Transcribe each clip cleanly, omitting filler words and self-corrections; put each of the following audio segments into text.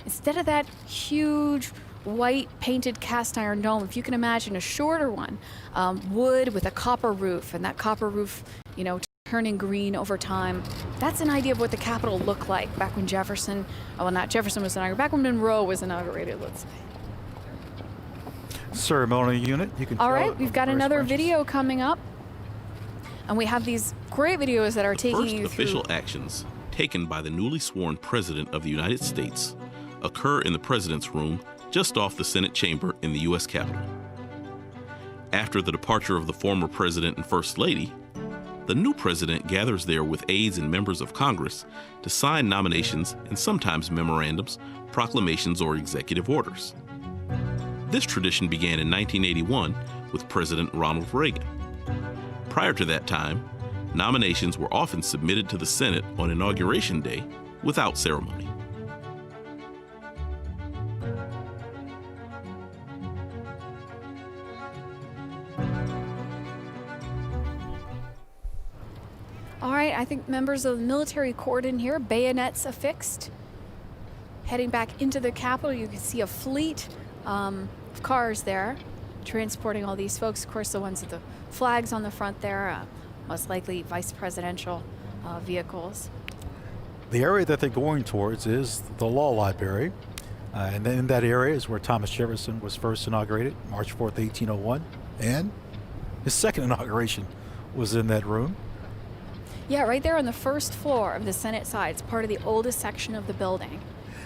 Instead of that huge white painted cast iron dome, if you can imagine a shorter one, wood with a copper roof, and that copper roof, turning green over time. That's an idea of what the Capitol looked like back when not Jefferson was inaugurated, back when Monroe was inaugurated, let's say. Ceremonial unit, you can All tell right, we've got another video coming up. And we have these great videos that are taking you through. First official actions taken by the newly sworn President of the United States occur in the President's room just off the Senate chamber in the U.S. Capitol. After the departure of the former President and First Lady, the new President gathers there with aides and members of Congress to sign nominations and sometimes memorandums, proclamations, or executive orders. This tradition began in 1981 with President Ronald Reagan. Prior to that time, nominations were often submitted to the Senate on Inauguration Day without ceremony. All right, I think members of the military cordon here, bayonets affixed. Heading back into the Capitol, you can see a fleet of cars there transporting all these folks. Of course, the ones with the flags on the front there, most likely vice presidential vehicles. The area that they're going towards is the law library. And then in that area is where Thomas Jefferson was first inaugurated, March 4th, 1801. And his second inauguration was in that room. Yeah, right there on the first floor of the Senate side. It's part of the oldest section of the building.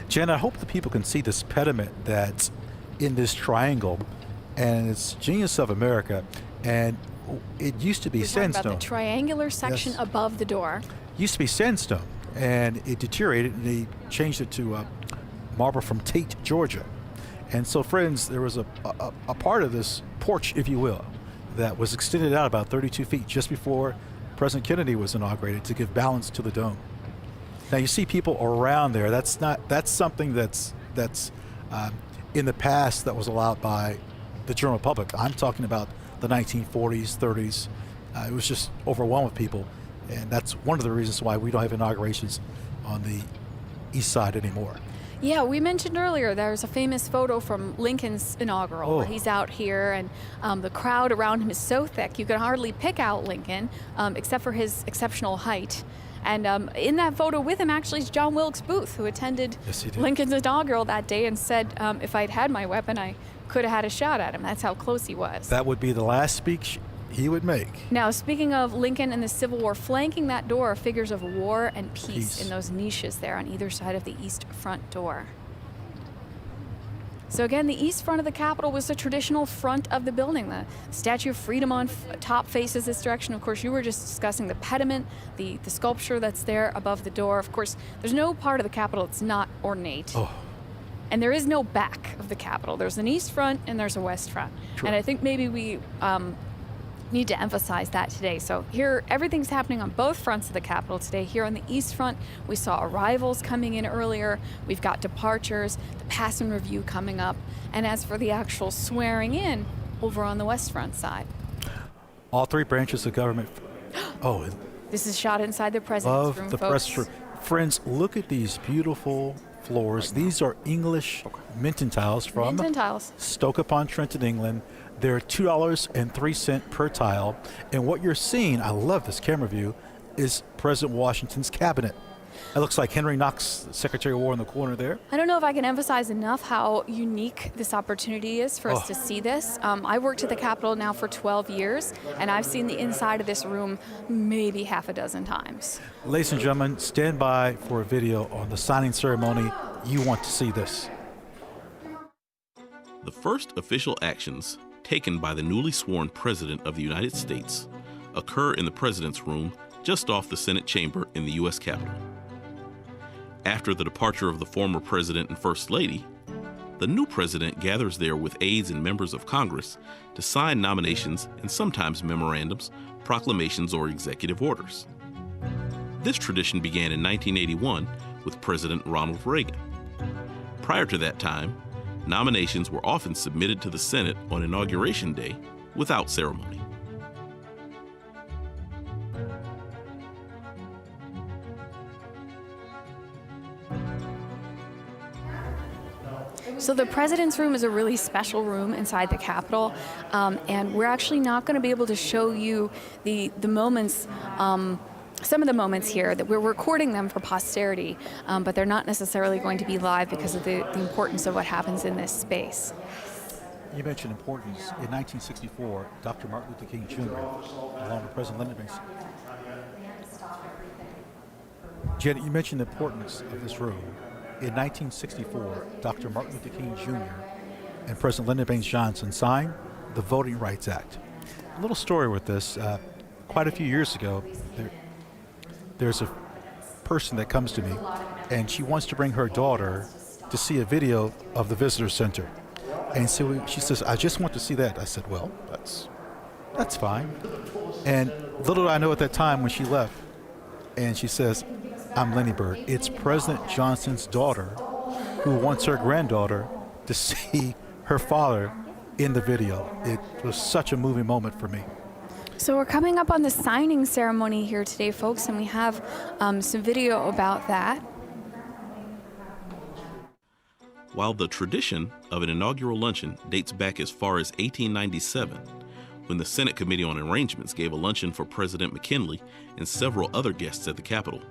Jen, I hope the people can see this pediment that's in this triangle, and it's genius of America. And it used to be sandstone. About the triangular section above the door. Used to be sandstone, and it deteriorated, and they changed it to marble from Tate, Georgia. And so, friends, there was a part of this porch, if you will, that was extended out about 32 feet just before President Kennedy was inaugurated to give balance to the dome. Now you see people around there. That's something that's in the past that was allowed by the general public. I'm talking about the 1940s, 30s. It was just overwhelmed with people, and that's one of the reasons why we don't have inaugurations on the east side anymore. Yeah, we mentioned earlier there's a famous photo from Lincoln's inaugural where he's out here, and the crowd around him is so thick you can hardly pick out Lincoln except for his exceptional height. And in that photo with him actually is John Wilkes Booth, who attended Lincoln's inaugural that day and said, if I'd had my weapon, I could have had a shot at him. That's how close he was. That would be the last speech he would make. Now, speaking of Lincoln and the Civil War, flanking that door are figures of war and peace in those niches there on either side of the east front door. So again, the east front of the Capitol was the traditional front of the building. The Statue of Freedom on top faces this direction. Of course, you were just discussing the pediment, the sculpture that's there above the door. Of course, there's no part of the Capitol that's not ornate. And there is no back of the Capitol. There's an east front and there's a west front. And I think maybe we need to emphasize that today. So here, everything's happening on both fronts of the Capitol today. Here on the east front, we saw arrivals coming in earlier. We've got departures, the pass and review coming up. And as for the actual swearing in, over on the west front side. All three branches of government. This is shot inside the president's room, folks. Friends, look at these beautiful floors. These are English Minton tiles from Stoke-upon-Trent in England. They're $2.03 per tile. And what you're seeing, I love this camera view, is President Washington's cabinet. It looks like Henry Knox, Secretary of War, in the corner there. I don't know if I can emphasize enough how unique this opportunity is for us to see this. I worked at the Capitol now for 12 years, and I've seen the inside of this room maybe half a dozen times. Ladies and gentlemen, stand by for a video on the signing ceremony. You want to see this. The first official actions taken by the newly sworn President of the United States occur in the President's room just off the Senate chamber in the U.S. Capitol. After the departure of the former President and First Lady, the new President gathers there with aides and members of Congress to sign nominations and sometimes memorandums, proclamations, or executive orders. This tradition began in 1981 with President Ronald Reagan. Prior to that time, nominations were often submitted to the Senate on Inauguration Day without ceremony. So the president's room is a really special room inside the Capitol, and we're actually not going to be able to show you the moments, some of the moments here that we're recording them for posterity, but they're not necessarily going to be live because of the importance of what happens in this space. You mentioned importance. In 1964, Dr. Martin Luther King Jr., along with President Lyndon Baines. Janet, you mentioned the importance of this room. In 1964, Dr. Martin Luther King Jr. and President Lyndon Baines Johnson signed the Voting Rights Act. A little story with this. Quite a few years ago, there's a person that comes to me, and she wants to bring her daughter to see a video of the visitor center. And so she says, I just want to see that. I said, well, that's fine. And little did I know at that time when she left, and she says, I'm Lenny Bird. It's President Johnson's daughter who wants her granddaughter to see her father in the video. It was such a moving moment for me. So we're coming up on the signing ceremony here today, folks, and we have some video about that. While the tradition of an inaugural luncheon dates back as far as 1897, when the Senate Committee on Arrangements gave a luncheon for President McKinley and several other guests at the Capitol,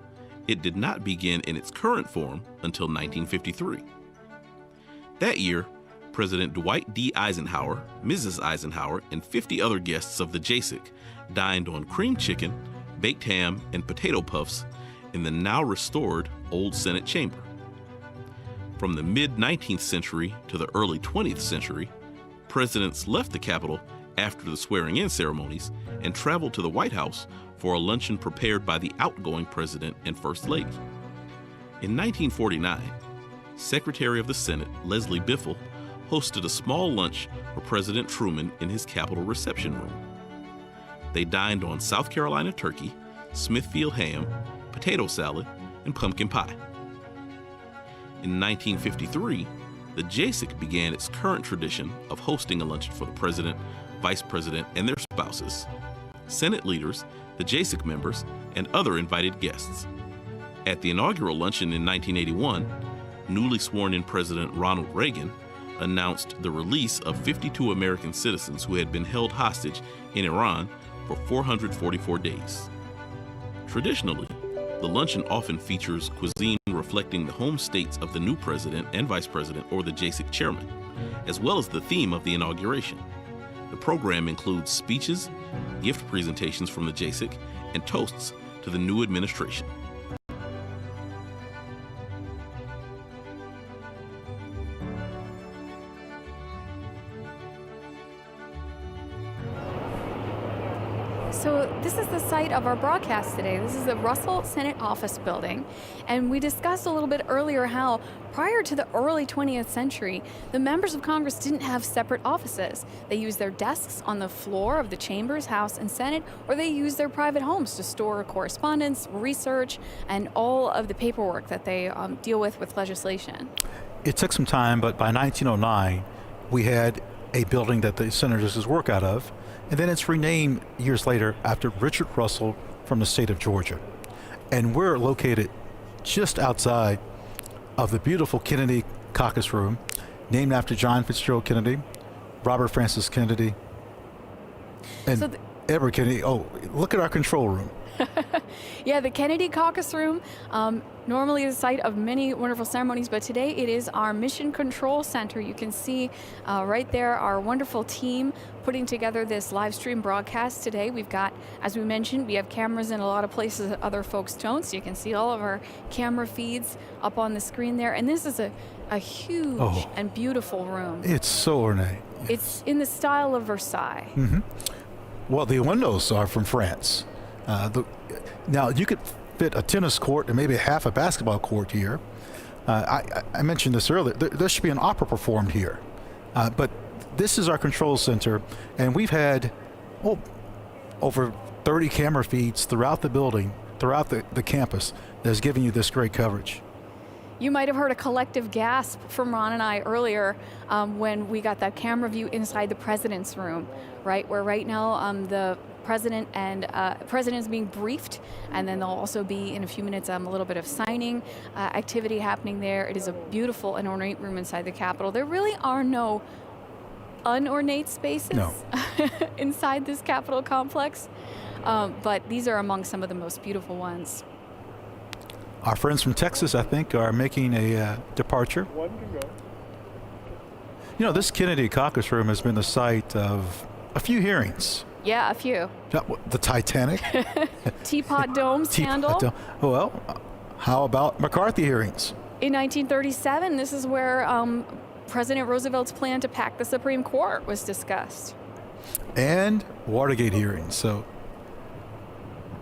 it did not begin in its current form until 1953. That year, President Dwight D. Eisenhower, Mrs. Eisenhower, and 50 other guests of the JASIC dined on creamed chicken, baked ham, and potato puffs in the now restored Old Senate Chamber. From the mid-19th century to the early 20th century, presidents left the Capitol after the swearing-in ceremonies and traveled to the White House for a luncheon prepared by the outgoing president and First Lady. In 1949, Secretary of the Senate Leslie Biffle hosted a small lunch for President Truman in his Capitol reception room. They dined on South Carolina turkey, Smithfield ham, potato salad, and pumpkin pie. In 1953, the JASIC began its current tradition of hosting a luncheon for the president, vice president, and their spouses, Senate leaders, the JASIC members, and other invited guests. At the inaugural luncheon in 1981, newly sworn-in President Ronald Reagan announced the release of 52 American citizens who had been held hostage in Iran for 444 days. Traditionally, the luncheon often features cuisine reflecting the home states of the new president and vice president or the JASIC chairman, as well as the theme of the inauguration. The program includes speeches, gift presentations from the JASIC, and toasts to the new administration. So this is the site of our broadcast today. This is the Russell Senate Office Building, and we discussed a little bit earlier how prior to the early 20th century, the members of Congress didn't have separate offices. They used their desks on the floor of the chambers, House, and Senate, or they used their private homes to store correspondence, research, and all of the paperwork that they deal with legislation. It took some time, but by 1909, we had a building that the senators work out of, and then it's renamed years later after Richard Russell from the state of Georgia. And we're located just outside of the beautiful Kennedy Caucus Room, named after John Fitzgerald Kennedy, Robert Francis Kennedy, and Edward Kennedy. Oh, look at our control room. Yeah, the Kennedy Caucus Room, normally the site of many wonderful ceremonies, but today it is our Mission Control Center. You can see right there our wonderful team putting together this live stream broadcast today. We've got, as we mentioned, we have cameras in a lot of places that other folks don't, so you can see all of our camera feeds up on the screen there. And this is a huge and beautiful room. It's so ornate. It's in the style of Versailles. Mm-hmm. Well, the windows are from France. Now, you could fit a tennis court and maybe half a basketball court here. I mentioned this earlier. There should be an opera performed here. But this is our control center, and we've had over 30 camera feeds throughout the building, throughout the campus, that's giving you this great coverage. You might have heard a collective gasp from Ron and I earlier when we got that camera view inside the president's room, right? Where right now the president is being briefed, and then there'll also be in a few minutes a little bit of signing activity happening there. It is a beautiful and ornate room inside the Capitol. There really are no unornate spaces inside this Capitol complex, but these are among some of the most beautiful ones. Our friends from Texas, I think, are making a departure. One can go. You know, this Kennedy caucus room has been the site of a few hearings. Yeah, a few. The Titanic. Teapot Dome scandal. Well, how about McCarthy hearings? In 1937, this is where President Roosevelt's plan to pack the Supreme Court was discussed. And Watergate hearings. So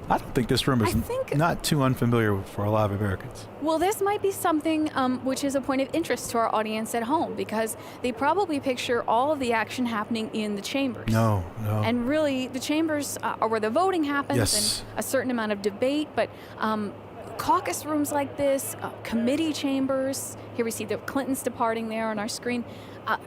I don't think this room is not too unfamiliar for a lot of Americans. Well, this might be something which is a point of interest to our audience at home, because they probably picture all of the action happening in the chambers. No. And really, the chambers are where the voting happens and a certain amount of debate, but caucus rooms like this, committee chambers, here we see the Clintons departing there on our screen.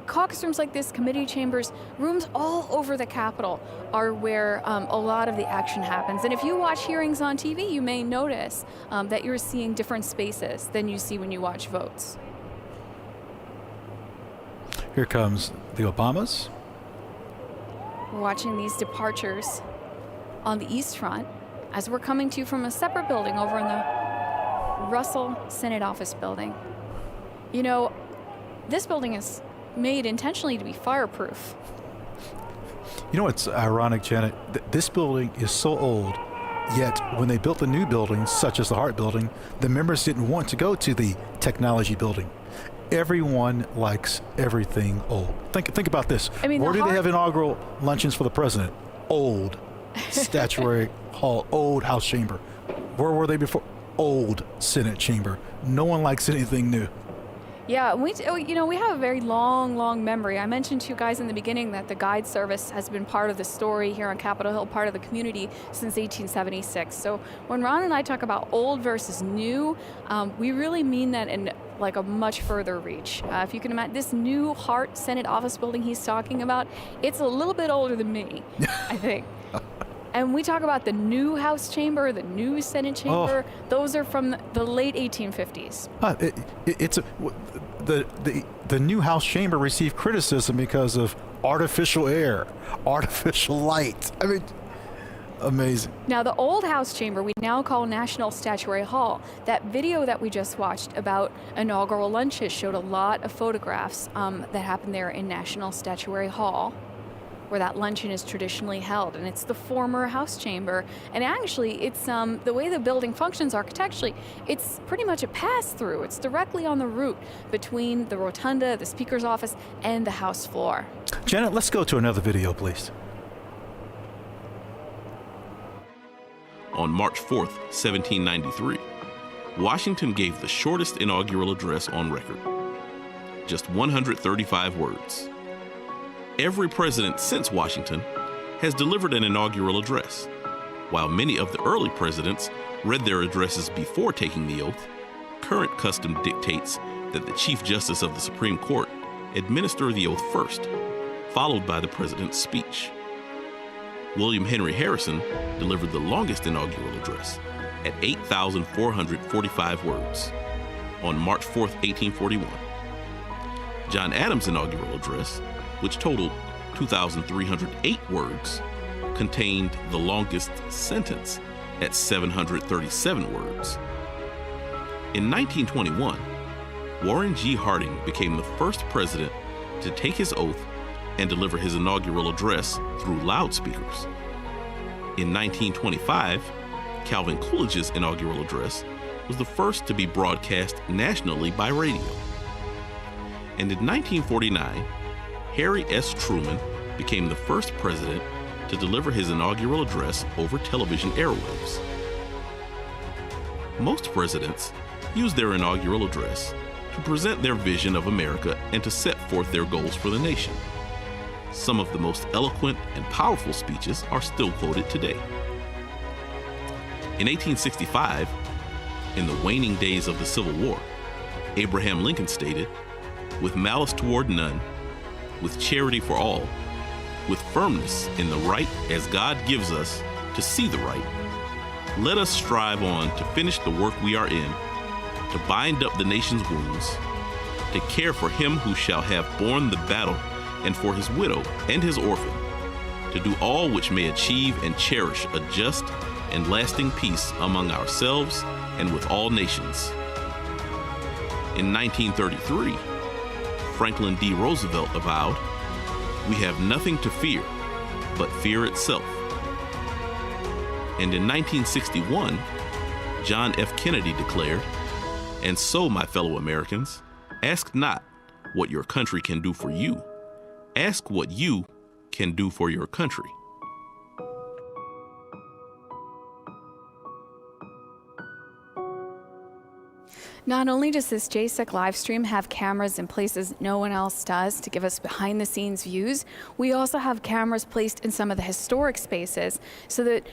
Caucus rooms like this, committee chambers, rooms all over the Capitol are where a lot of the action happens. And if you watch hearings on TV, you may notice that you're seeing different spaces than you see when you watch votes. Here comes the Obamas. We're watching these departures on the East Front as we're coming to you from a separate building over in the Russell Senate Office Building. You know, this building is made intentionally to be fireproof. You know what's ironic, Janet? This building is so old, yet when they built the new buildings, such as the Hart Building, the members didn't want to go to the Technology Building. Everyone likes everything old. Think about this. I mean, where do they have inaugural luncheons for the president? Old statuary hall, old House chamber. Where were they before? Old Senate chamber. No one likes anything new. Yeah, we have a very long memory. I mentioned to you guys in the beginning that the guide service has been part of the story here on Capitol Hill, part of the community since 1876. So when Ron and I talk about old versus new, we really mean that in like a much further reach. If you can imagine, this new Hart Senate Office Building he's talking about, it's a little bit older than me, I think. And we talk about the new House chamber, the new Senate chamber. Those are from the late 1850s. The new House chamber received criticism because of artificial air, artificial light. I mean, amazing. Now, the old House chamber we now call National Statuary Hall. That video that we just watched about inaugural lunches showed a lot of photographs that happened there in National Statuary Hall, where that luncheon is traditionally held, and it's the former House chamber. And actually, it's the way the building functions architecturally, it's pretty much a pass-through. It's directly on the route between the rotunda, the Speaker's office, and the House floor. Janet, let's go to another video, please. On March 4th, 1793, Washington gave the shortest inaugural address on record, just 135 words. Every president since Washington has delivered an inaugural address. While many of the early presidents read their addresses before taking the oath, current custom dictates that the Chief Justice of the Supreme Court administer the oath first, followed by the president's speech. William Henry Harrison delivered the longest inaugural address at 8,445 words on March 4th, 1841. John Adams' inaugural address, which totaled 2,308 words, contained the longest sentence at 737 words. In 1921, Warren G. Harding became the first president to take his oath and deliver his inaugural address through loudspeakers. In 1925, Calvin Coolidge's inaugural address was the first to be broadcast nationally by radio. And in 1949, Harry S. Truman became the first president to deliver his inaugural address over television airwaves. Most presidents use their inaugural address to present their vision of America and to set forth their goals for the nation. Some of the most eloquent and powerful speeches are still quoted today. In 1865, in the waning days of the Civil War, Abraham Lincoln stated, "With malice toward none, with charity for all, with firmness in the right as God gives us to see the right. Let us strive on to finish the work we are in, to bind up the nation's wounds, to care for him who shall have borne the battle, and for his widow and his orphan, to do all which may achieve and cherish a just and lasting peace among ourselves and with all nations. In 1933, Franklin D. Roosevelt avowed, "We have nothing to fear but fear itself." And in 1961, John F. Kennedy declared, "And so, my fellow Americans, ask not what your country can do for you. Ask what you can do for your country." Not only does this JSEC live stream have cameras in places no one else does to give us behind the scenes views, we also have cameras placed in some of the historic spaces so that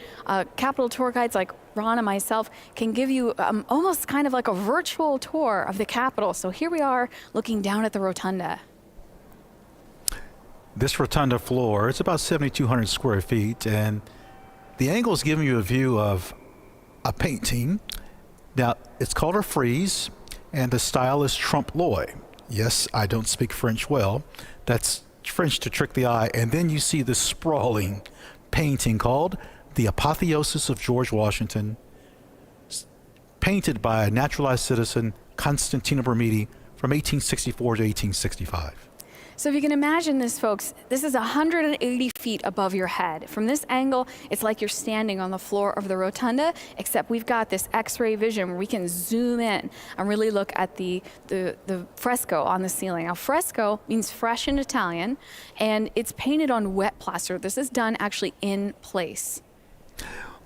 Capitol tour guides like Ron and myself can give you almost kind of like a virtual tour of the Capitol. So here we are looking down at the rotunda. This rotunda floor, it's about 7,200 square feet, and the angle is giving you a view of a painting. Now, it's called a frieze, and the style is trompe l'oeil. Yes, I don't speak French well. That's French to trick the eye. And then you see this sprawling painting called The Apotheosis of George Washington, painted by a naturalized citizen, Constantino Bermidi, from 1864 to 1865. So if you can imagine this, folks, this is 180 feet above your head. From this angle, it's like you're standing on the floor of the rotunda, except we've got this X-ray vision where we can zoom in and really look at the fresco on the ceiling. Now, fresco means fresh in Italian, and it's painted on wet plaster. This is done actually in place.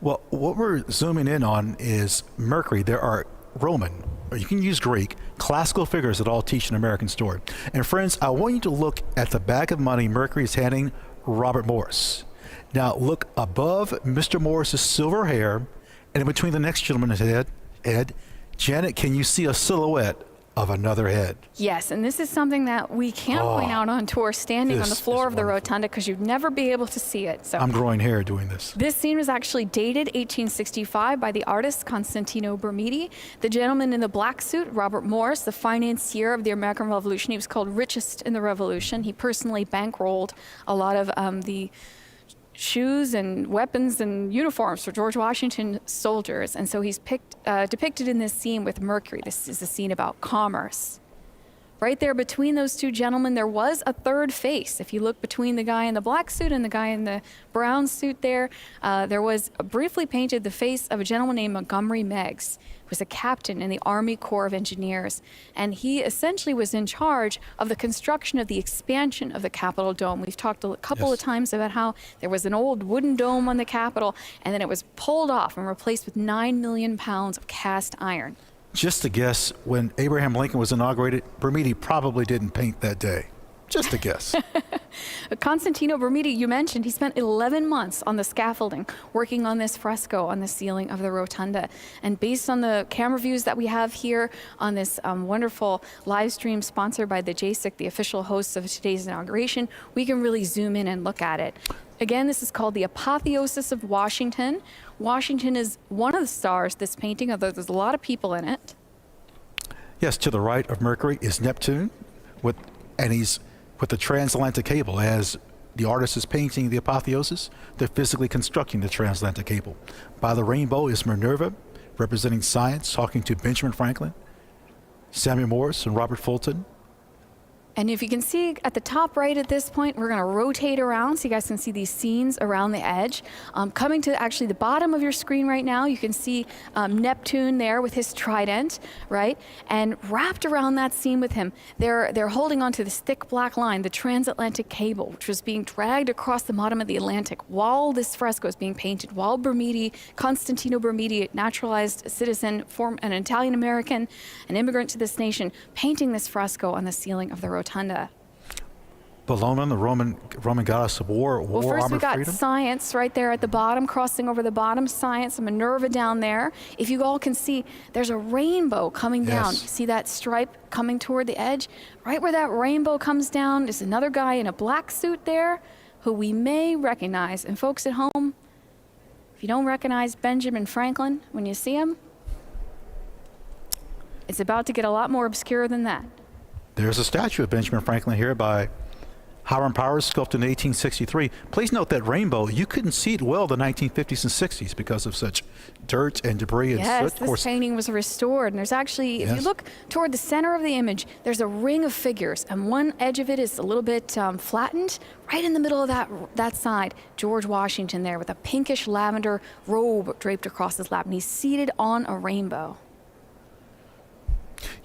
Well, what we're zooming in on is Mercury. There are Roman, or you can use Greek, classical figures that all teach an American story. And friends, I want you to look at the bag of money Mercury is handing Robert Morris. Now look above Mr. Morris's silver hair, and in between the next gentleman's head, Ed, Janet, can you see a silhouette of another head? Yes, and this is something that we can't point out on tour, standing on the floor of the rotunda, because you'd never be able to see it. So I'm growing hair doing this. This scene was actually dated 1865 by the artist Constantino Bermidi. The gentleman in the black suit, Robert Morris, the financier of the American Revolution. He was called richest in the Revolution. He personally bankrolled a lot of the shoes and weapons and uniforms for George Washington soldiers. And so he's depicted in this scene with Mercury. This is a scene about commerce. Right there between those two gentlemen, there was a third face. If you look between the guy in the black suit and the guy in the brown suit there was briefly painted the face of a gentleman named Montgomery Meigs, who was a captain in the Army Corps of Engineers. And he essentially was in charge of the construction of the expansion of the Capitol Dome. We've talked a couple of times about how there was an old wooden dome on the Capitol, and then it was pulled off and replaced with 9 million pounds of cast iron. Just to guess, when Abraham Lincoln was inaugurated, Bermidi probably didn't paint that day. Just a guess. Constantino Bermidi, you mentioned, he spent 11 months on the scaffolding working on this fresco on the ceiling of the rotunda. And based on the camera views that we have here on this wonderful live stream sponsored by the JSIC, the official hosts of today's inauguration, we can really zoom in and look at it. Again, this is called The Apotheosis of Washington. Washington is one of the stars this painting, although there's a lot of people in it. Yes, to the right of Mercury is Neptune, and he's with the transatlantic cable. As the artist is painting the apotheosis, they're physically constructing the transatlantic cable. By the rainbow is Minerva, representing science, talking to Benjamin Franklin, Samuel Morse, and Robert Fulton. And if you can see at the top right at this point, we're going to rotate around so you guys can see these scenes around the edge. Coming to actually the bottom of your screen right now, you can see Neptune there with his trident, right? And wrapped around that scene with him, they're holding onto this thick black line, the transatlantic cable, which was being dragged across the bottom of the Atlantic while this fresco is being painted, while Bermidi, Constantino Bermidi, a naturalized citizen, an Italian-American, an immigrant to this nation, painting this fresco on the ceiling of the rotunda. Bellona, the Roman goddess of war, well, war, first armor, we got freedom. science right there at the bottom, crossing over the bottom, science, and Minerva down there. If you all can see, there's a rainbow coming down. See that stripe coming toward the edge? Right where that rainbow comes down is another guy in a black suit there. who we may recognize. And folks at home, if you don't recognize Benjamin Franklin when you see him, it's about to get a lot more obscure than that. There's a statue of Benjamin Franklin here by Hiram Powers, sculpted in 1863. Please note that rainbow, you couldn't see it well in the 1950s and 60s because of such dirt and debris and yes, soot. this painting was restored. And there's actually, if you look toward the center of the image, there's a ring of figures. And one edge of it is a little bit flattened. Right in the middle of that side, George Washington there with a pinkish lavender robe draped across his lap. And he's seated on a rainbow.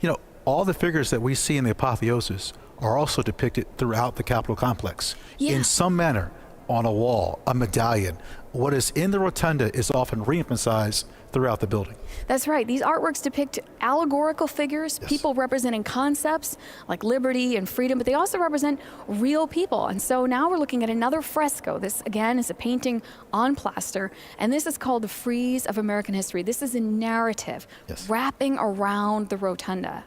You know, all the figures that we see in the apotheosis are also depicted throughout the Capitol complex in some manner, on a wall, a medallion. What is in the rotunda is often re-emphasized throughout the building. That's right. These artworks depict allegorical figures, people representing concepts like liberty and freedom, but they also represent real people. And so now we're looking at another fresco. This, again, is a painting on plaster, and this is called The Frieze of American History. This is a narrative wrapping around the rotunda.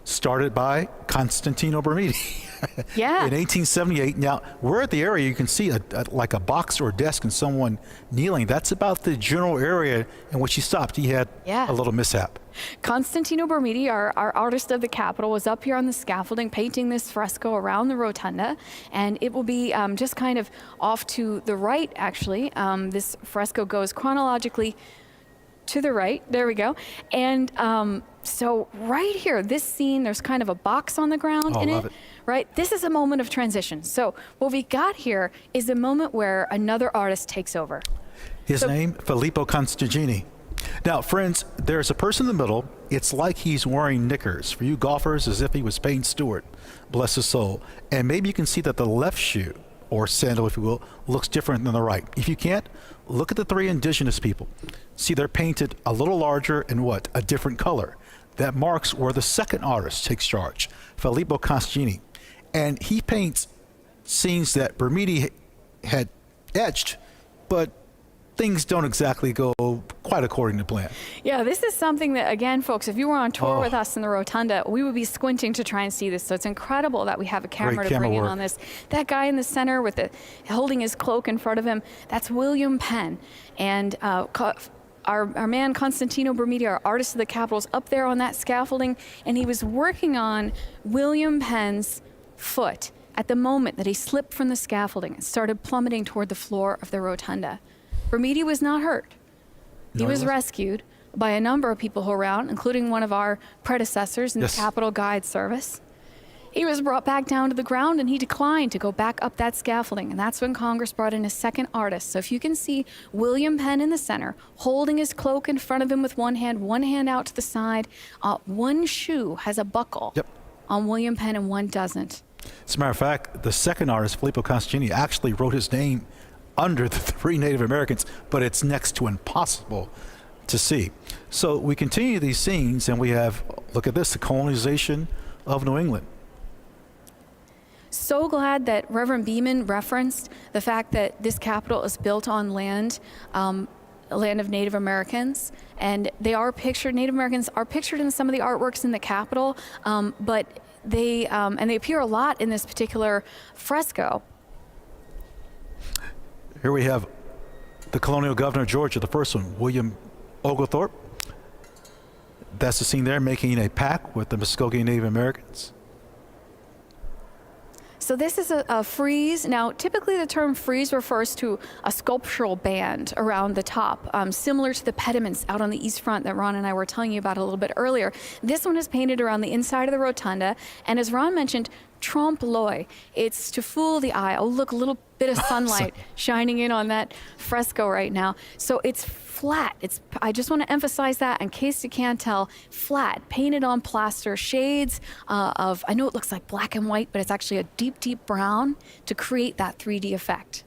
Started by Constantino Bermidi in 1878. Now, we're at the area, you can see like a box or a desk and someone kneeling. That's about the general area in which he stopped. He had a little mishap. Constantino Bermidi, our artist of the Capitol, was up here on the scaffolding painting this fresco around the rotunda, and it will be just kind of off to the right, actually. This fresco goes chronologically to the right. There we go. And so right here, this scene, there's kind of a box on the ground in it, right? This is a moment of transition. So what we got here is a moment where another artist takes over. His name, Filippo Constantini. Now, friends, there's a person in the middle. It's like he's wearing knickers. For you golfers, as if he was Payne Stewart, bless his soul. And maybe you can see that the left shoe, or sandal, if you will, looks different than the right. If you can't, look at the three indigenous people. See, they're painted a little larger and what? A different color. That marks where the second artist takes charge, Filippo Constantini. And he paints scenes that Bermidi had etched, but things don't exactly go quite according to plan. Yeah, this is something that, again, folks, if you were on tour with us in the rotunda, we would be squinting to try and see this. So it's incredible that we have a camera to bring in on this. That guy in the center with holding his cloak in front of him, that's William Penn. And our man Constantino Bermidi, our artist of the Capitol, is up there on that scaffolding, and he was working on William Penn's foot at the moment that he slipped from the scaffolding and started plummeting toward the floor of the rotunda. Bermidi was not hurt. He was rescued by a number of people around, including one of our predecessors in the Capitol Guide Service. He was brought back down to the ground, and he declined to go back up that scaffolding, and that's when Congress brought in a second artist. So if you can see William Penn in the center, holding his cloak in front of him with one hand out to the side, one shoe has a buckle on William Penn and one doesn't. As a matter of fact, the second artist, Filippo Constantini, actually wrote his name under the three Native Americans, but it's next to impossible to see. So we continue these scenes, and we have, look at this, the colonization of New England. So glad that Reverend Beeman referenced the fact that this Capitol is built on land, land of Native Americans, and they are pictured, Native Americans are pictured in some of the artworks in the Capitol, but they appear a lot in this particular fresco. Here we have the colonial governor of Georgia, the first one, William Oglethorpe. That's the scene there, making a pact with the Muskogee Native Americans. So this is a frieze. Now, typically the term frieze refers to a sculptural band around the top, similar to the pediments out on the east front that Ron and I were telling you about a little bit earlier. This one is painted around the inside of the rotunda, and as Ron mentioned, trompe l'oeil. It's to fool the eye. Oh, look, a little bit of sunlight shining in on that fresco right now. So it's flat. I just want to emphasize that in case you can't tell, flat, painted on plaster, shades of, I know it looks like black and white, but it's actually a deep, deep brown to create that 3D effect.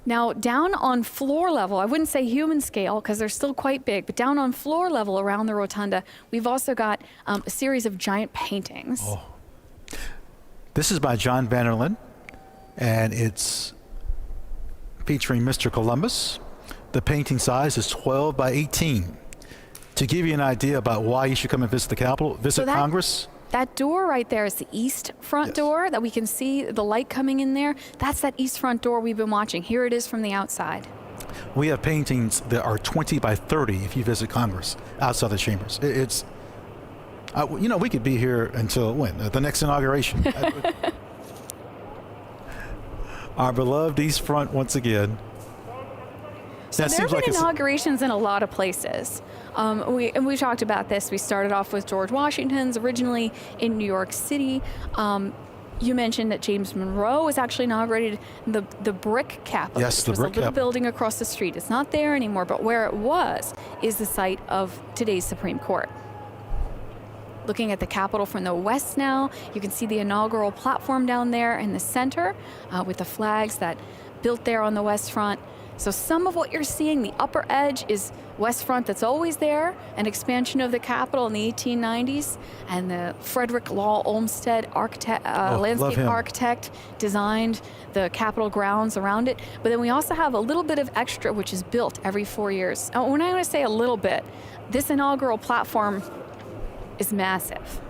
Now, down on floor level, I wouldn't say human scale because they're still quite big, but down on floor level around the rotunda, we've also got a series of giant paintings. Oh. This is by John Vanderlyn, and it's featuring Mr. Columbus. The painting size is 12 by 18. To give you an idea about why you should come and visit the Capitol, visit Congress. That door right there is the east front door that we can see the light coming in there. That's that east front door we've been watching. Here it is from the outside. We have paintings that are 20 by 30 if you visit Congress outside the chambers. It's, we could be here until when? The next inauguration. Our beloved East Front once again. So there have been inaugurations in a lot of places. We talked about this. We started off with George Washington's, originally in New York City. You mentioned that James Monroe was actually inaugurated the brick Capitol. Yes, the brick Capitol. It was a little Capitol. building across the street. It's not there anymore, but where it was is the site of today's Supreme Court. Looking at the Capitol from the west now, you can see the inaugural platform down there in the center with the flags that built there on the west front. So some of what you're seeing, the upper edge is west front that's always there, an expansion of the Capitol in the 1890s, and the Frederick Law Olmsted landscape architect designed the Capitol grounds around it. But then we also have a little bit of extra, which is built every 4 years. When I'm going to say a little bit, this inaugural platform is massive.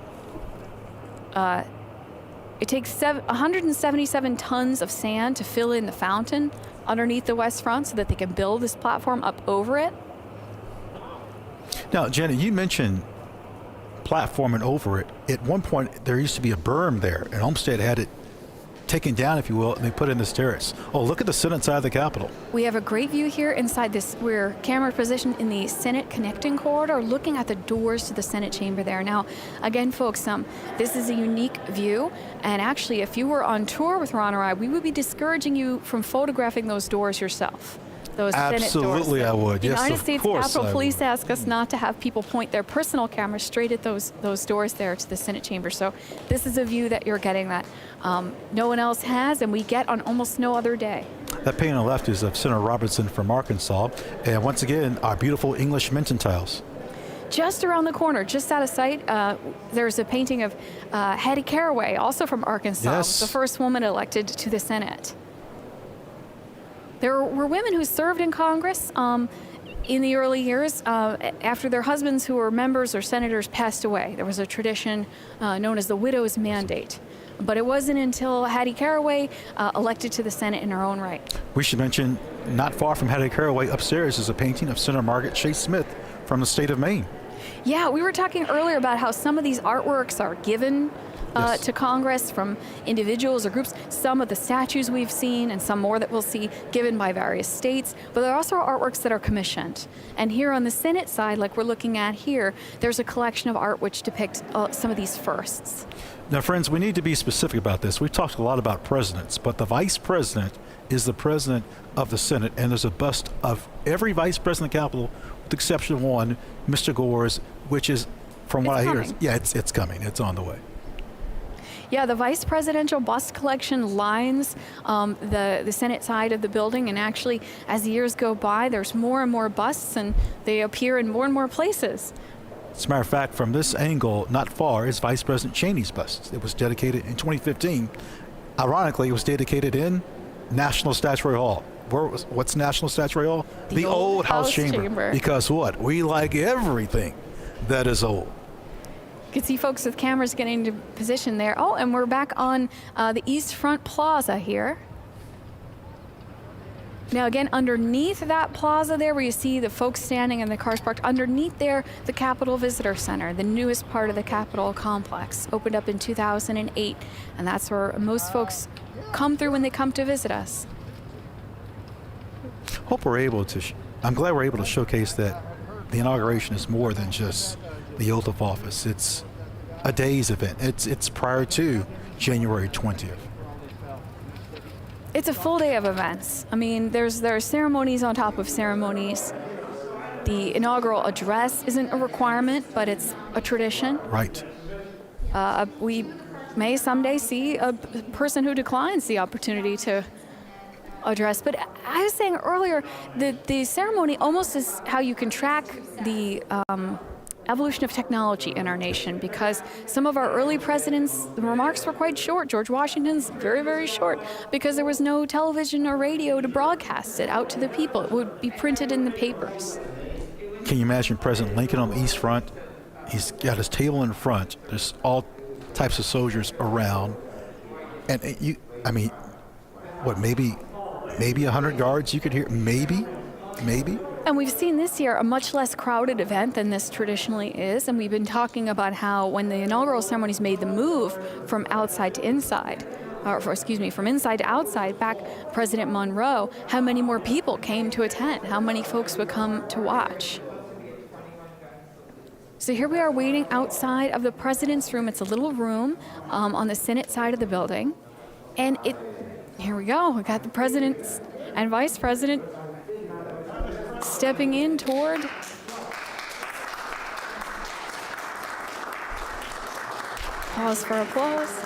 It takes 177 tons of sand to fill in the fountain underneath the west front so that they can build this platform up over it. Now, Janet, you mentioned platform and over it. At one point, there used to be a berm there, and Olmsted had it taken down, if you will, and they put in this terrace. Oh, look at the Senate side of the Capitol. We have a great view here inside this. We're camera positioned in the Senate connecting corridor, looking at the doors to the Senate chamber there. Now, again, folks, this is a unique view, and actually, if you were on tour with Ron or I, we would be discouraging you from photographing those doors yourself. Those Absolutely, Senate doors. I would. The Yes, United of States course Capitol I Police would. ask us not to have people point their personal cameras straight at those doors there to the Senate chamber. So this is a view that you're getting that no one else has, and we get on almost no other day. That painting on the left is of Senator Robertson from Arkansas, and once again, our beautiful English Minton tiles. Just around the corner, just out of sight, there's a painting of Hattie Caraway, also from Arkansas, Yes. the first woman elected to the Senate. There were women who served in Congress in the early years after their husbands who were members or senators passed away. There was a tradition known as the widow's mandate. But it wasn't until Hattie Caraway elected to the Senate in her own right. We should mention, not far from Hattie Caraway, upstairs is a painting of Senator Margaret Chase Smith from the state of Maine. Yeah, we were talking earlier about how some of these artworks are given Yes. to Congress from individuals or groups. Some of the statues we've seen and some more that we'll see given by various states, but there are also artworks that are commissioned. And here on the Senate side, like we're looking at here, there's a collection of art which depict some of these firsts. Now, friends, we need to be specific about this. We've talked a lot about presidents, but the vice president is the president of the Senate, and there's a bust of every vice president of the Capitol, with the exception of one, Mr. Gore's, which is, from what I hear, it's coming. It's on the way. Yeah, the vice presidential bust collection lines the Senate side of the building, and actually, as the years go by, there's more and more busts, and they appear in more and more places. As a matter of fact, from this angle, not far, is Vice President Cheney's bust. It was dedicated in 2015. Ironically, it was dedicated in National Statuary Hall. What's National Statuary Hall? The old House Chamber. Because what? We like everything that is old. You can see folks with cameras getting into position there. Oh, and we're back on the East Front Plaza here. Now again, underneath that plaza there where you see the folks standing and the cars parked, underneath there, the Capitol Visitor Center, the newest part of the Capitol complex, opened up in 2008. And that's where most folks come through when they come to visit us. Hope we're able to, I'm glad we're able to showcase that the inauguration is more than just the oath of office. It's a day's event. It's prior to January 20th. It's a full day of events. I mean, there are ceremonies on top of ceremonies. The inaugural address isn't a requirement, but it's a tradition. Right. We may someday see a person who declines the opportunity to address. But I was saying earlier, the ceremony almost is how you can track the evolution of technology in our nation, because some of our early presidents, the remarks were quite short. George Washington's very, very short, because there was no television or radio to broadcast it out to the people. It would be printed in the papers. Can you imagine President Lincoln on the East Front? He's got his table in front. There's all types of soldiers around. And I mean, what, maybe 100 guards you could hear? Maybe. And we've seen this year a much less crowded event than this traditionally is. And we've been talking about how when the inaugural ceremonies made the move from outside to inside, from inside to outside, back President Monroe, how many more people came to attend, how many folks would come to watch. So here we are waiting outside of the president's room. It's a little room on the Senate side of the building. And here we go. We got the president and vice president stepping in toward. Pause for applause.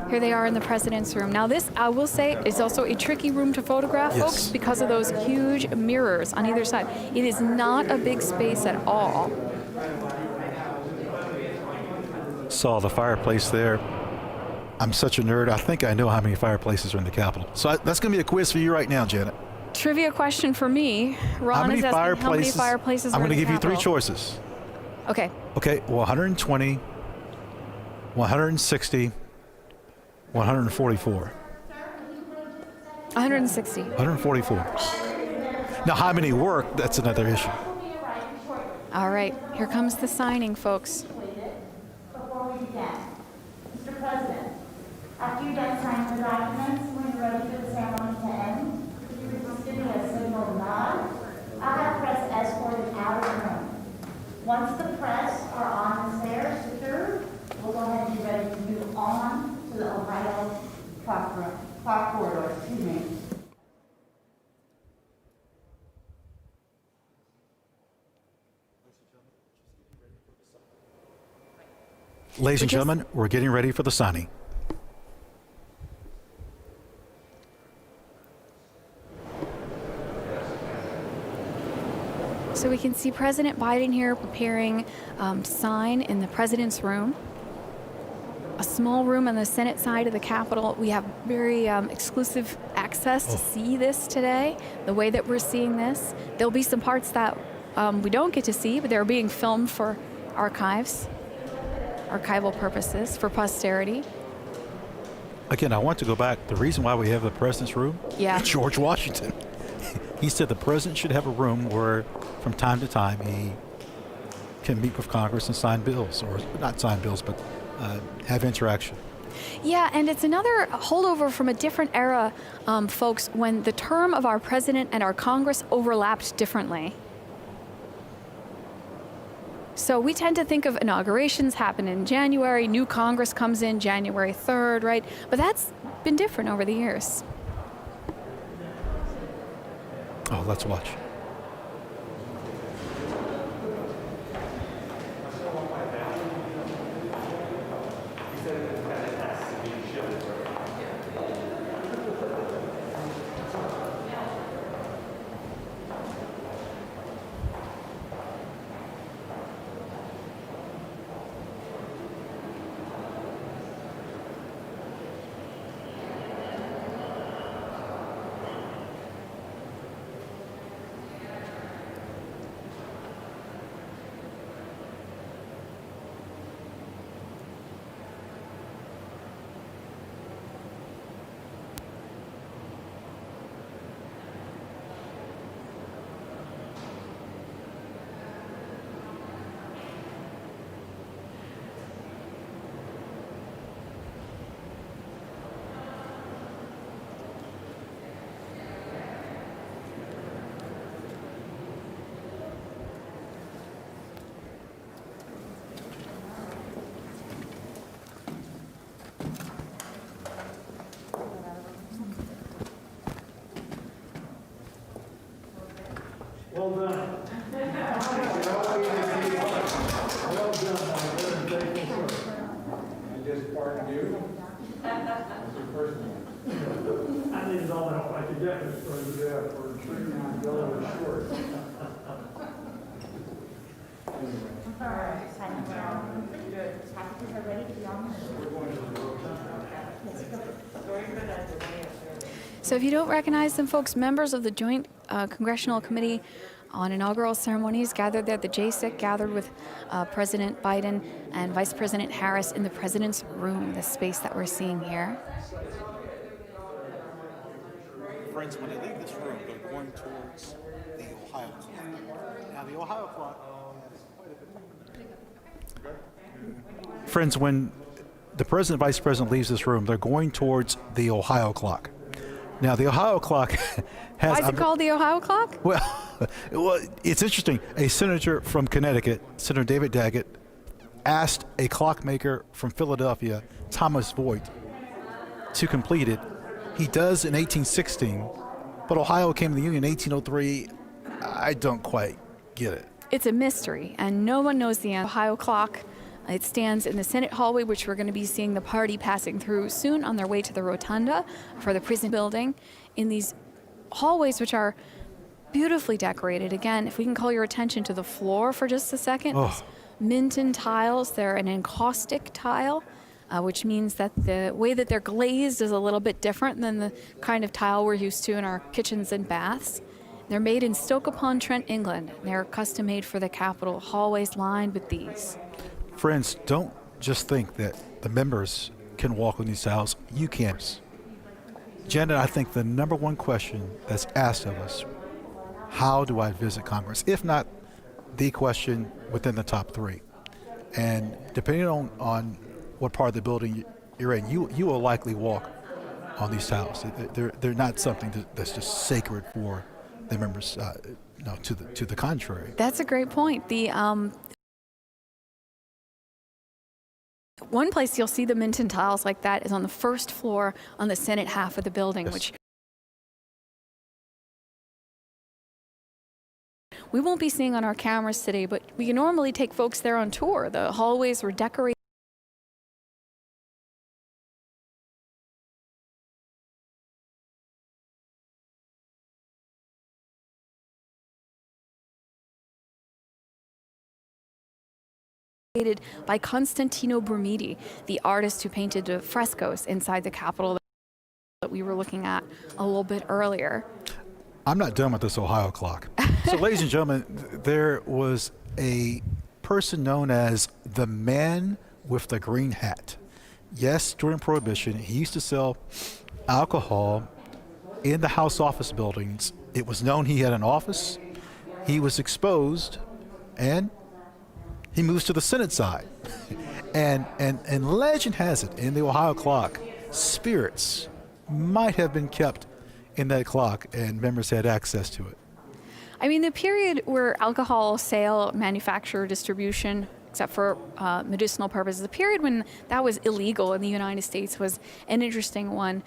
Here they are in the president's room. Now this, I will say, is also a tricky room to photograph, Yes. folks, because of those huge mirrors on either side. It is not a big space at all. Saw the fireplace there. I'm such a nerd. I think I know how many fireplaces are in the Capitol. So that's going to be a quiz for you right now, Janet. Trivia question for me. Ron is asking how many fireplaces I'm are in going to the give you three Capitol. choices. Okay. Okay, well, 120, 160, 144. 160. 144. Now, how many work, that's another issue. All right, here comes the signing, folks. Before we begin, Mr. President, after you're done signing the documents, when you're ready for the ceremony to end, if you would just give me a signal nod, I'll have press escorted out of the room. Once the press are on the stairs secured, we'll go ahead and be ready to move on to the Ohio clock corridor. Excuse me. Ladies and gentlemen, we're getting ready for the signing. So we can see President Biden here preparing to sign in the president's room. A small room on the Senate side of the Capitol. We have very exclusive access to see this today, the way that we're seeing this. There'll be some parts that we don't get to see, but they're being filmed for archival purposes, for posterity. Again, I want to go back. The reason why we have the president's room, Yeah. George Washington. He said the president should have a room where from time to time he can meet with Congress and sign bills, or not sign bills, but have interaction. Yeah, and it's another holdover from a different era, folks, when the term of our president and our Congress overlapped differently. So we tend to think of inaugurations happen in January, new Congress comes in January 3rd, right? But that's been different over the years. Oh, let's watch. Well done. Well done, my very thankful sir. I just pardoned you. That's your first name. I needed all the help I could get, Mr. President, for treating my bill short. All right. Good. Packages are ready to be on. So if you don't recognize them, folks, members of the Joint Congressional Committee on inaugural ceremonies gathered there. The JSIC gathered with President Biden and Vice President Harris in the President's Room, the space that we're seeing here. Friends, when they leave this room, they're going towards the Ohio clock. Now, the Ohio clock. Friends, when the president, vice president leaves this room, they're going towards the Ohio clock. Now, the Ohio clock has. Why is it called the Ohio clock? Well, it's interesting. A senator from Connecticut, Senator David Daggett, asked a clockmaker from Philadelphia, Thomas Voigt, to complete it. He does in 1816, but Ohio came to the Union in 1803. I don't quite get it. It's a mystery, and no one knows the Ohio clock. It stands in the Senate hallway, which we're going to be seeing the party passing through soon on their way to the rotunda for the prison building. In these hallways, which are beautifully decorated. Again, if we can call your attention to the floor for just a second. Oh. Minton tiles, they're an encaustic tile, which means that the way that they're glazed is a little bit different than the kind of tile we're used to in our kitchens and baths. They're made in Stoke-upon-Trent, England. They're custom made for the Capitol, hallways lined with these. Friends, don't just think that the members can walk on these tiles. You can. Janet, I think the number one question that's asked of us, how do I visit Congress? If not the question within the top three. And depending on what part of the building you're in, you will likely walk on these tiles. They're not something that's just sacred for the members. No, to the contrary. That's a great point. The one place you'll see the Minton tiles like that is on the first floor on the Senate half of the building, Yes. which we won't be seeing on our cameras today, but we can normally take folks there on tour. The hallways were decorated. By Constantino Brumidi, the artist who painted the frescoes inside the Capitol that we were looking at a little bit earlier. I'm not done with this Ohio clock. So, ladies and gentlemen, there was a person known as the man with the green hat. Yes, during Prohibition, he used to sell alcohol in the House office buildings. It was known he had an office. He was exposed, and he moves to the Senate side. And legend has it, in the Ohio clock, spirits might have been kept in that clock, and members had access to it. I mean, the period where alcohol sale, manufacture, distribution, except for medicinal purposes, the period when that was illegal in the United States was an interesting one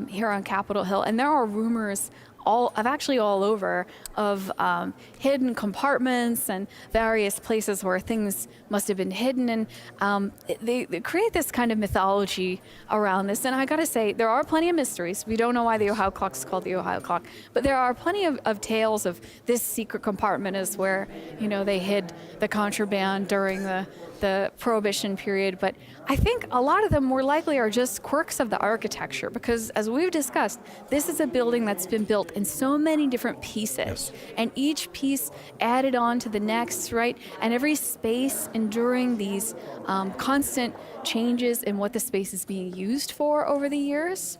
here on Capitol Hill. And there are rumors all over of hidden compartments and various places where things must have been hidden, and they create this kind of mythology around this. And I gotta say, there are plenty of mysteries. We don't know why the Ohio clock is called the Ohio clock, but there are plenty of tales of this secret compartment is where, you know, they hid the contraband during the Prohibition period. But I think a lot of them more likely are just quirks of the architecture, because as we've discussed, this is a building that's been built in so many different pieces. Yes. And each piece added on to the next, right? And every space enduring these constant changes in what the space is being used for over the years.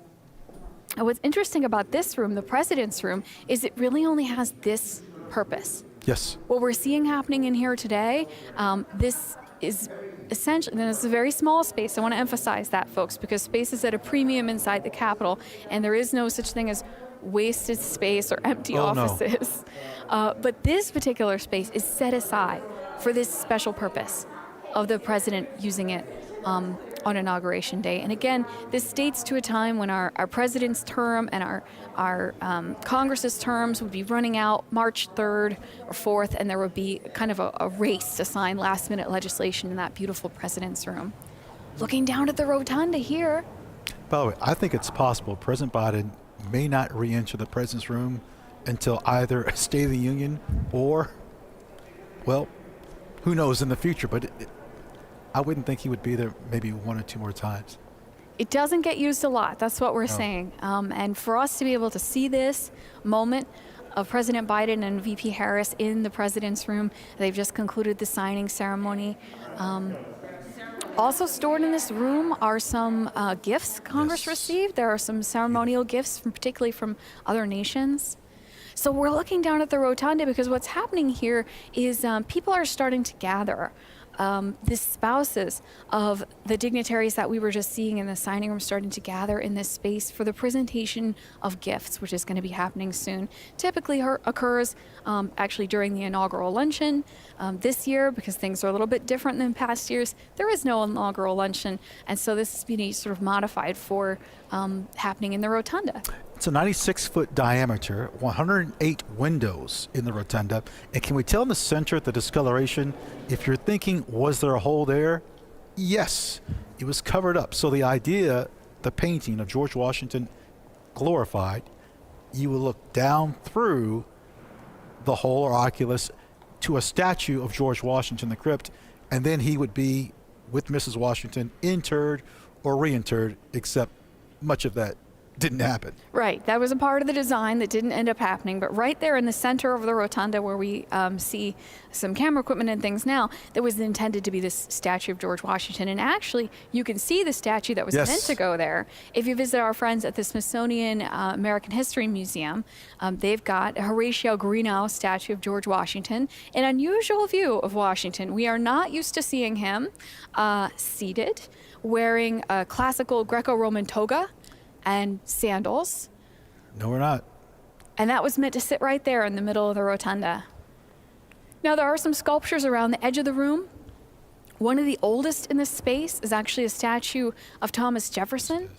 And what's interesting about this room, the President's Room, is it really only has this purpose. Yes. What we're seeing happening in here today, this is essentially, and it's a very small space. I want to emphasize that, folks, because space is at a premium inside the Capitol, and there is no such thing as wasted space or empty offices. No. But this particular space is set aside for this special purpose of the president using it on Inauguration Day. And again, this dates to a time when our president's term and our Congress's terms would be running out March 3rd or 4th, and there would be kind of a race to sign last-minute legislation in that beautiful president's room. Looking down at the rotunda here. By the way, I think it's possible President Biden may not re-enter the president's room until either a State of the Union or, well, who knows in the future, but I wouldn't think he would be there maybe one or two more times. It doesn't get used a lot. That's what we're saying. And for us to be able to see this moment of President Biden and VP Harris in the president's room. They've just concluded the signing ceremony. Also stored in this room are some gifts Congress received. There are some ceremonial gifts, particularly from other nations. So we're looking down at the rotunda because what's happening here is people are starting to gather. The spouses of the dignitaries that we were just seeing in the signing room starting to gather in this space for the presentation of gifts, which is going to be happening soon. Typically occurs actually during the inaugural luncheon. This year, because things are a little bit different than past years, there is no inaugural luncheon, and so this is being sort of modified for happening in the rotunda. It's a 96-foot diameter, 108 windows in the rotunda. And can we tell in the center the discoloration? If you're thinking, was there a hole there? Yes, it was covered up. So the idea, the painting of George Washington glorified, you would look down through the hole or oculus to a statue of George Washington in the crypt, and then he would be with Mrs. Washington interred or reinterred, except much of that didn't happen. Right, that was a part of the design that didn't end up happening, but right there in the center of the rotunda where we see some camera equipment and things now, that was intended to be this statue of George Washington. And actually, you can see the statue that was meant to go there. If you visit our friends at the Smithsonian American History Museum, they've got a Horatio Greenough statue of George Washington, an unusual view of Washington. We are not used to seeing him seated, wearing a classical Greco-Roman toga and sandals. No, we're not. And that was meant to sit right there in the middle of the rotunda. Now, there are some sculptures around the edge of the room. One of the oldest in this space is actually a statue of Thomas Jefferson,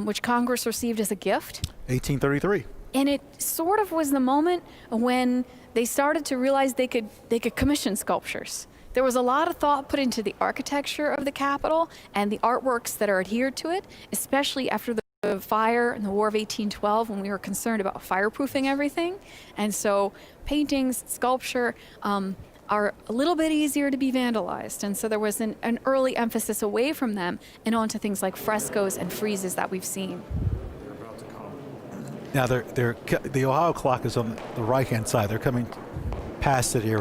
which Congress received as a gift. 1833. And it sort of was the moment when they started to realize they could commission sculptures. There was a lot of thought put into the architecture of the Capitol and the artworks that are adhered to it, especially after the fire in the War of 1812 when we were concerned about fireproofing everything. And so paintings, sculpture are a little bit easier to be vandalized. And so there was an early emphasis away from them and onto things like frescoes and friezes that we've seen. Now, the Ohio clock is on the right-hand side. They're coming past it here.